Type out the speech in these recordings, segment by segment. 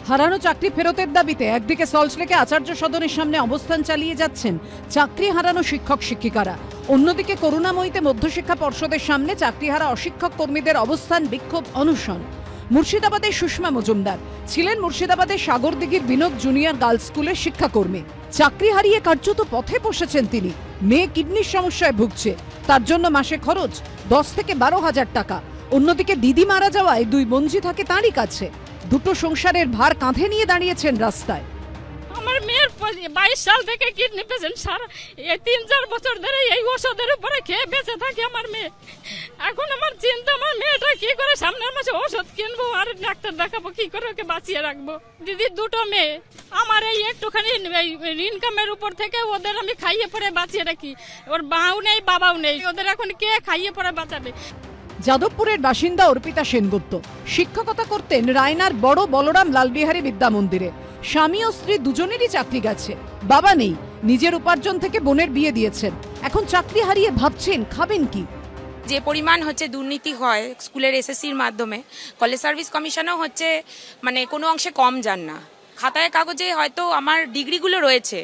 হারানো চাকরি ফেরতের দাবিতে একদিকে সল্টলেকে আচার্য সদনের সামনে অবস্থান চালিয়ে যাচ্ছেন চাকরি হারানো শিক্ষক শিক্ষিকারা, অন্যদিকে করুণাময়ীতে মধ্যশিক্ষা পর্ষদের সামনে চাকরিহারা অশিক্ষক কর্মীদের অবস্থান বিক্ষোভ অনশন। মুর্শিদাবাদের সুষমা মজুমদার ছিলেন মুর্শিদাবাদের সাগরদিঘির বিনোদ জুনিয়র গার্লস স্কুলের শিক্ষাকর্মী। চাকরি হারিয়ে কার্যত পথে বসেছেন তিনি। মেয়ে কিডনির সমস্যায় ভুগছে, তার জন্য মাসে খরচ 10 থেকে 12,000 টাকা। অন্যদিকে দিদি মারা যাওয়ায় 2 বোনঝি থাকে তাঁরই কাছে। দুটো সংসারের ভার কাঁধে নিয়ে দাঁড়িয়েছেন রাস্তায়। আমার মেয়ের 22 সাল থেকে কিডনি পেশেন্ট, সারা 3-4 বছর ধরে এই ওষুধের উপরে খেয়ে বেঁচে থাকে আমার মেয়ে। এখন আমার চিন্তা, আমার মেয়েটা কি করে সামনের মাসে ওষুধ কিনবো আর ডাক্তার দেখাবো, কি করে ওকে বাঁচিয়ে রাখবো। দিদির 2টো মেয়ে, আমার এই একটুখানি ইনকামের উপর থেকে ওদের আমি খাইয়ে পরে বাঁচিয়ে রাখি। ওর মাও নেই বাবাও নেই, ওদের এখন কে খাইয়ে পরে বাঁচাবে। যাদবপুরের বাসিন্দা অর্পিতা সেনগুপ্ত শিক্ষকতা করতেন রায়নার বড় বলরাম লালবিহারী বিদ্যা মন্দিরে। স্বামী ও স্ত্রী দুজনেরই চাকরি গেছে, বাবা নেই, নিজের উপার্জন থেকে বোনের বিয়ে দিয়েছেন। এখন চাকরি হারিয়ে ভাবছেন খাবেন কি। যে পরিমাণ হচ্ছে দুর্নীতি হয় স্কুলের এসএসসির মাধ্যমে, কলেজ সার্ভিস কমিশনও হচ্ছে মানে কোনো অংশে কম যান না। খাতায় কাগজে হয়তো আমার ডিগ্রিগুলো রয়েছে,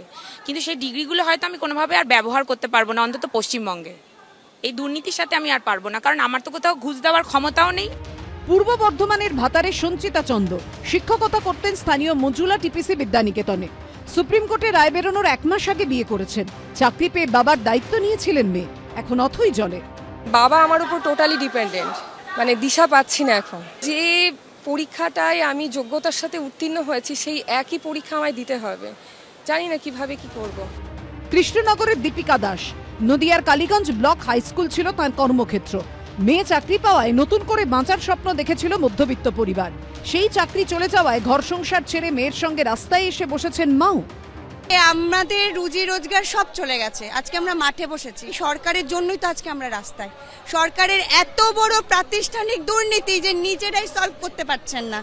কিন্তু সেই ডিগ্রিগুলো হয়তো আমি কোনোভাবে আর ব্যবহার করতে পারবো না, অন্তত পশ্চিমবঙ্গে। এই দুর্নীতির সাথে আমি আর পারবো না, কারণ আমার তো কোথাও ঘুষ দেওয়ার ক্ষমতাও নেই। পূর্ব বর্ধমানের ভাতারের সঞ্চিতা চন্দ শিক্ষকতা করতেন স্থানীয় মজুলা টিপিসি বিদ্যানিকেতনে। সুপ্রিম কোর্টে রায় বেরোনোর 1 মাস আগে বিয়ে করেছেন। চাকরি পেয়ে বাবার দায়িত্ব নিয়েছিলেন মেয়ে, এখন অথই জলে। বাবা আমার উপর টোটালি ডিপেন্ডেন্ট, মানে দিশা পাচ্ছি না এখন। যে পরীক্ষাটায় আমি যোগ্যতার সাথে উত্তীর্ণ হয়েছি, সেই একই পরীক্ষা আমায় দিতে হবে, জানি না কিভাবে কি করব। কৃষ্ণনগরের দীপিকা দাস নদিয়ার কালীগঞ্জ ব্লক হাই স্কুল ছিল তার কর্মক্ষেত্র। মেয়ে চাকরি পাওয়ায় নতুন করে বাঁচার স্বপ্ন দেখেছিল মধ্যবিত্ত পরিবার। সেই চাকরি চলে যাওয়ায় ঘর সংসার ছেড়ে মেয়ের সঙ্গে রাস্তায় এসে বসেছেন মাও। আমাদের রুজি রোজগার সব চলে গেছে, আজকে আমরা মাঠে বসেছি। সরকারের জন্যই তো আজকে আমরা রাস্তায়। সরকারের এত বড় প্রাতিষ্ঠানিক দুর্নীতি যে নিজেরাই সলভ করতে পারছেন না,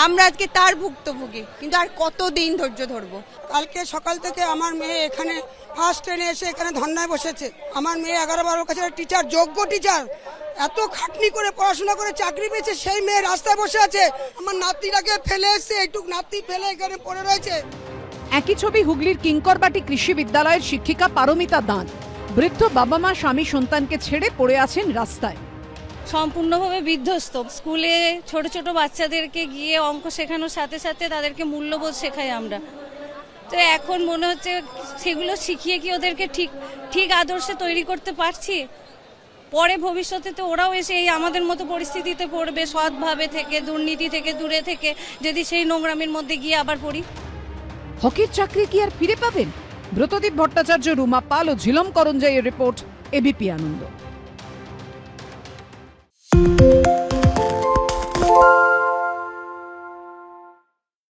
আমরা আজকে তার ভুক্তভোগী। কিন্তু আর কতদিন ধৈর্য ধরবো। কালকে সকাল থেকে আমার মেয়ে এখানে ফার্স্ট ট্রেনে এসে এখানে ধর্নায় বসেছে। আমার মেয়ে 11-12 কাছে টিচার, যোগ্য টিচার, এত খাটনি করে পড়াশোনা করে চাকরি পেয়েছে, সেই মেয়ে রাস্তায় বসে আছে। আমার নাতিটাকে ফেলে এসছে, এইটুক নাতি ফেলে এখানে পড়ে রয়েছে। একই ছবি হুগলির কিঙ্করবাটি কৃষি বিদ্যালয়ের শিক্ষিকা পারমিতা দান। বৃদ্ধ বাবা মা স্বামী সন্তানকে ছেড়ে পড়ে আছেন রাস্তায়। সম্পূর্ণভাবে বিধ্বস্ত। স্কুলে ছোট ছোট বাচ্চাদেরকে গিয়ে অঙ্ক শেখানোর সাথে সাথে তাদেরকে মূল্যবোধ শেখাই আমরা। তো এখন মনে হচ্ছে সেগুলো শিখিয়ে কি ওদেরকে ঠিক আদর্শে তৈরি করতে পারছি? পরে ভবিষ্যতে তো ওরাও এসে এই আমাদের মতো পরিস্থিতিতে পড়বে, সৎভাবে থেকে, দুর্নীতি থেকে দূরে থেকে, যদি সেই নোংরামির মধ্যে গিয়ে আবার পড়ি। হকির চাকরি কি আর ফিরে পাবেন? ব্রতদীপ ভট্টাচার্য, রুমা পাল ও ঝিলম করঞ্জাইয়ের রিপোর্ট, এবিপি আনন্দ।